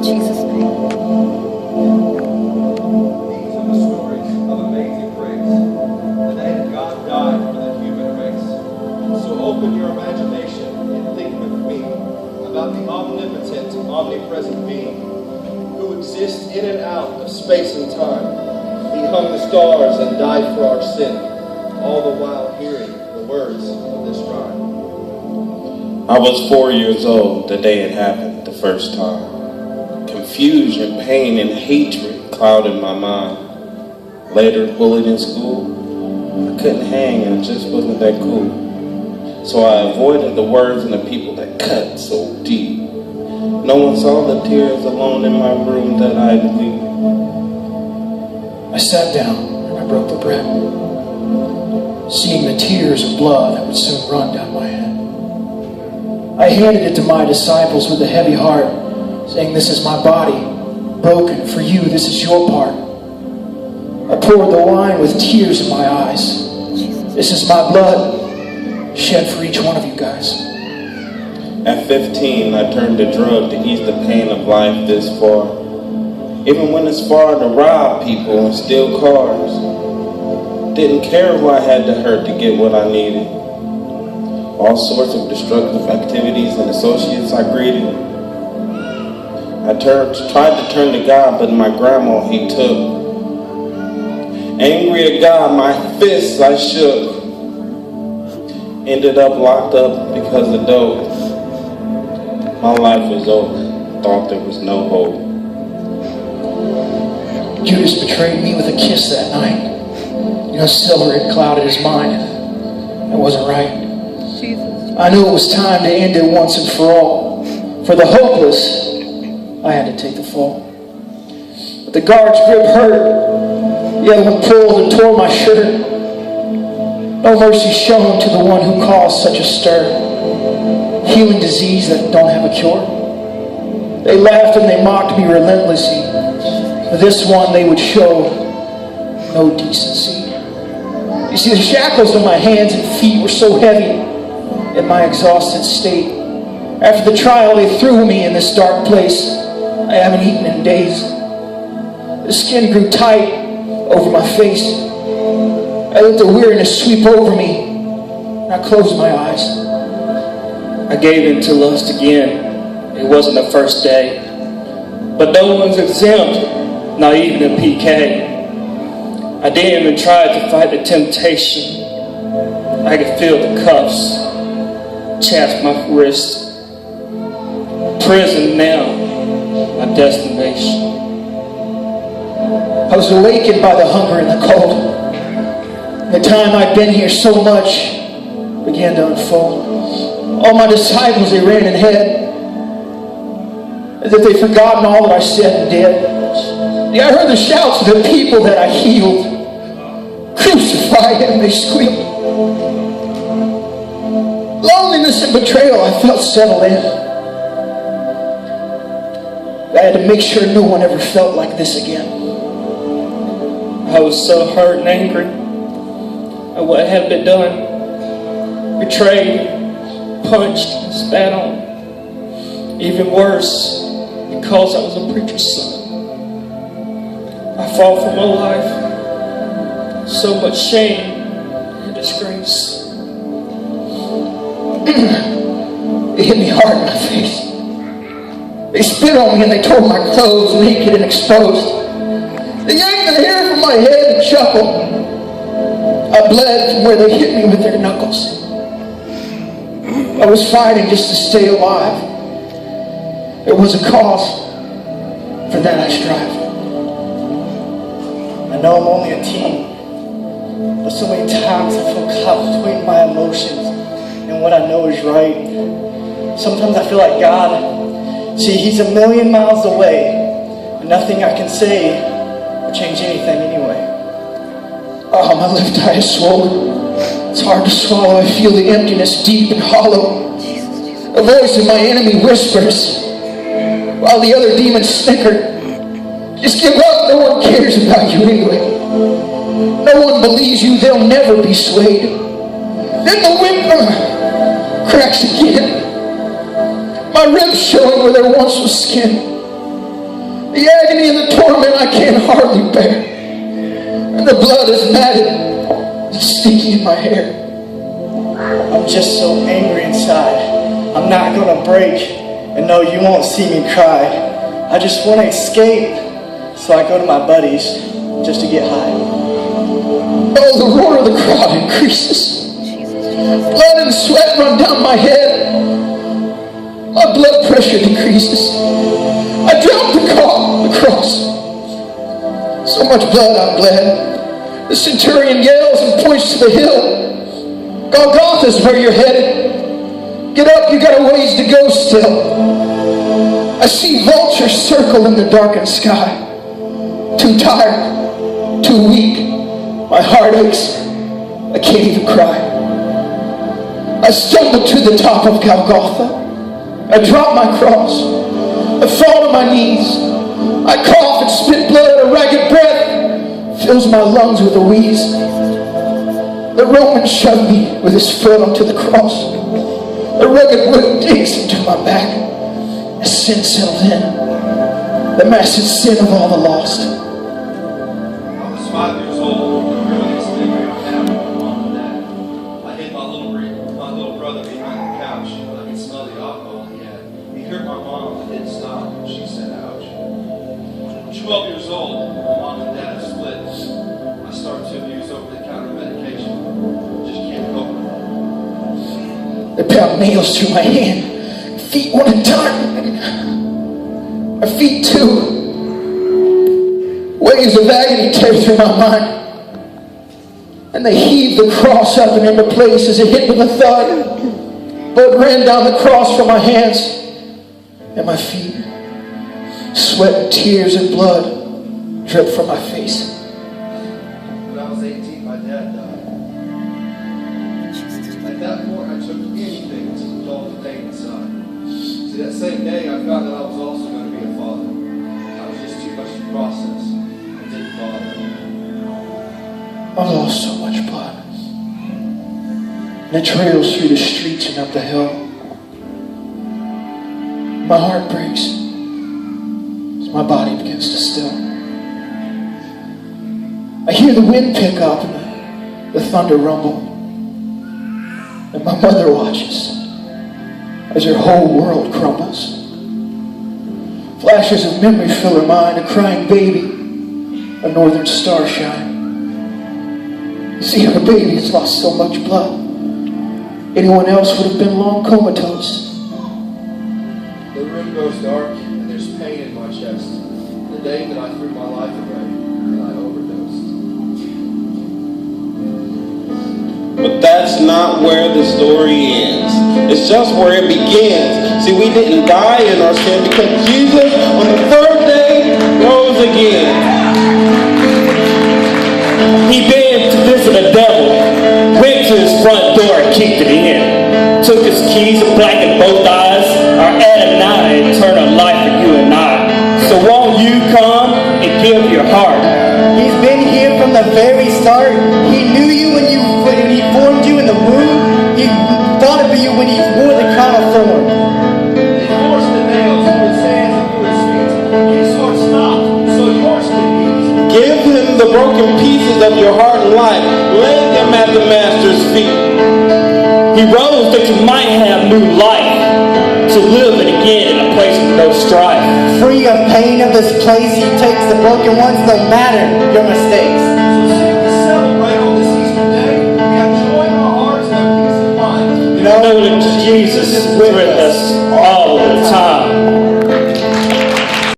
Jesus' name. These are the stories of amazing grace, the day that God died for the human race. So open your imagination and think with me about the omnipotent, omnipresent being who exists in and out of space and time. He hung the stars and died for our sin, all the while hearing the words of this rhyme. I was 4 years old the day it happened the first time. Confusion, pain, and hatred clouded my mind. Later, bullied in school, I couldn't hang and it just wasn't that cool. So I avoided the words and the people that cut so deep. No one saw the tears alone in my room that I'd weep. I sat down and I broke the bread, seeing the tears of blood that would soon run down my head. I handed it to my disciples with a heavy heart, saying, "This is my body, broken for you. This is your part." I poured the wine with tears in my eyes. This is my blood, shed for each one of you guys. At 15, I turned to drug to ease the pain of life this far. Even when it's far to rob people and steal cars. Didn't care who I had to hurt to get what I needed. All sorts of destructive activities and associates I greeted. I tried to turn to God, but my grandma he took. Angry at God, my fists I shook. Ended up locked up because of dope. My life was over. Thought there was no hope. Judas betrayed me with a kiss that night. You know, silver had clouded his mind. It wasn't right. I knew it was time to end it once and for all. For the hopeless, I had to take the fall. But the guard's grip hurt. The other one pulled and tore my shirt. No mercy shown to the one who caused such a stir. Healing disease that don't have a cure. They laughed and they mocked me relentlessly. For this one they would show no decency. You see, the shackles on my hands and feet were so heavy in my exhausted state. After the trial, they threw me in this dark place. I haven't eaten in days. The skin grew tight over my face. I let the weariness sweep over me, and I closed my eyes. I gave in to lust again. It wasn't the first day. But no one's exempt, not even a PK. I didn't even try to fight the temptation. I could feel the cuffs chafe my wrist. Prison now, my destination. I was awakened by the hunger and the cold. The time I'd been here so much began to unfold. All my disciples, they ran and hid, as if they'd forgotten all that I said and did. Yeah, I heard the shouts of the people that I healed. Crucify him, they squealed. Loneliness and betrayal I felt settle in. I had to make sure no one ever felt like this again. I was so hurt and angry at what had been done. Betrayed, punched, and spat on. Even worse, because I was a preacher's son. I fought for my life. So much shame and disgrace. It hit me hard in my face. They spit on me and they tore my clothes naked and exposed. They yanked the hair from my head and chuckled. I bled from where they hit me with their knuckles. I was fighting just to stay alive. There was a cause. For that I strive. I know I'm only a teen, but so many times I feel caught between my emotions and what I know is right. Sometimes I feel like God, see, He's a million miles away, and nothing I can say will change anything anyway. Oh, my left eye is swollen. It's hard to swallow. I feel the emptiness deep and hollow. A voice of my enemy whispers, while the other demons snicker, "Just give up, no one cares about you anyway. No one believes you, they'll never be swayed." Then the whip cracks again. My ribs showing where there once was skin. The agony and the torment I can hardly bear. And the blood is matted and sticky in my hair. I'm just so angry inside. I'm not gonna break, and no, you won't see me cry. I just want to escape, so I go to my buddies just to get high. Oh, the roar of the crowd increases. Blood and sweat run down my head. My blood pressure decreases. I drop the cross. So much blood I bled. The centurion yells and points to the hill. Golgotha's where you're headed. Get up, you got a ways to go still. I see vultures circle in the darkened sky. Too tired, too weak, my heart aches. I can't even cry. I stumble to the top of Golgotha. I drop my cross. I fall to my knees. I cough and spit blood. A ragged breath fills my lungs with a wheeze. The Roman shoved me with his foot onto the cross. A rugged whip digs into my back. As sin settled in, the massive sin of all the lost. I was 5 years old. Really sleeping on my mom and dad. I hid my little brother behind the couch, but I could smell the alcohol he had. He hurt my mom and didn't stop. She said, "Ouch." I'm 12 years old. My mom and dad are split. I started to abuse over-the-counter medication. Just can't cope with it. They pound nails through my hand. Feet one at a time. My feet too. Waves of agony tear through my mind. And they heave the cross up and into place as it hit with a thud. Blood ran down the cross from my hands and my feet. Sweat and tears and blood dripped from my face. When I was 18, my dad died. At that point, I took anything to dull the pain inside. See, that same day, I found that I was also going to be a father. I was just too much to process. It didn't bother me. I lost so much blood. And it trails through the streets and up the hill. My heart breaks as my body begins to still. I hear the wind pick up and the thunder rumble. And my mother watches as her whole world crumbles. Flashes of memory fill her mind, a crying baby, a northern star shine. You see, her baby has lost so much blood. Anyone else would have been long comatose. The room goes dark and there's pain in my chest. The day that I threw my life away and I overdosed. But that's not where the story ends. It's just where it begins. See, we didn't die in our sin because Jesus, on the third day, rose again. He begged to visit the devil, went to his front door and kicked it in, took his keys and blackened both eyes, our Adonai eternal life for you and I. So won't you come and give your heart? He's been here from the very start. He knew you when he formed you in the womb. He thought of you when he wore the crown of thorns. He forced the nails through his hands and through his feet. His heart stopped, so yours could beat. Give him the broken pieces of your heart and life. Lay them at the Master's feet. He rose that you might have new life, to live it again in a place with no strife. Free of pain of this place, he takes the broken ones, no matter your mistakes. So seek to celebrate on this Easter day. We have joy in our hearts and have peace of mind. Know that Jesus is with us all the time.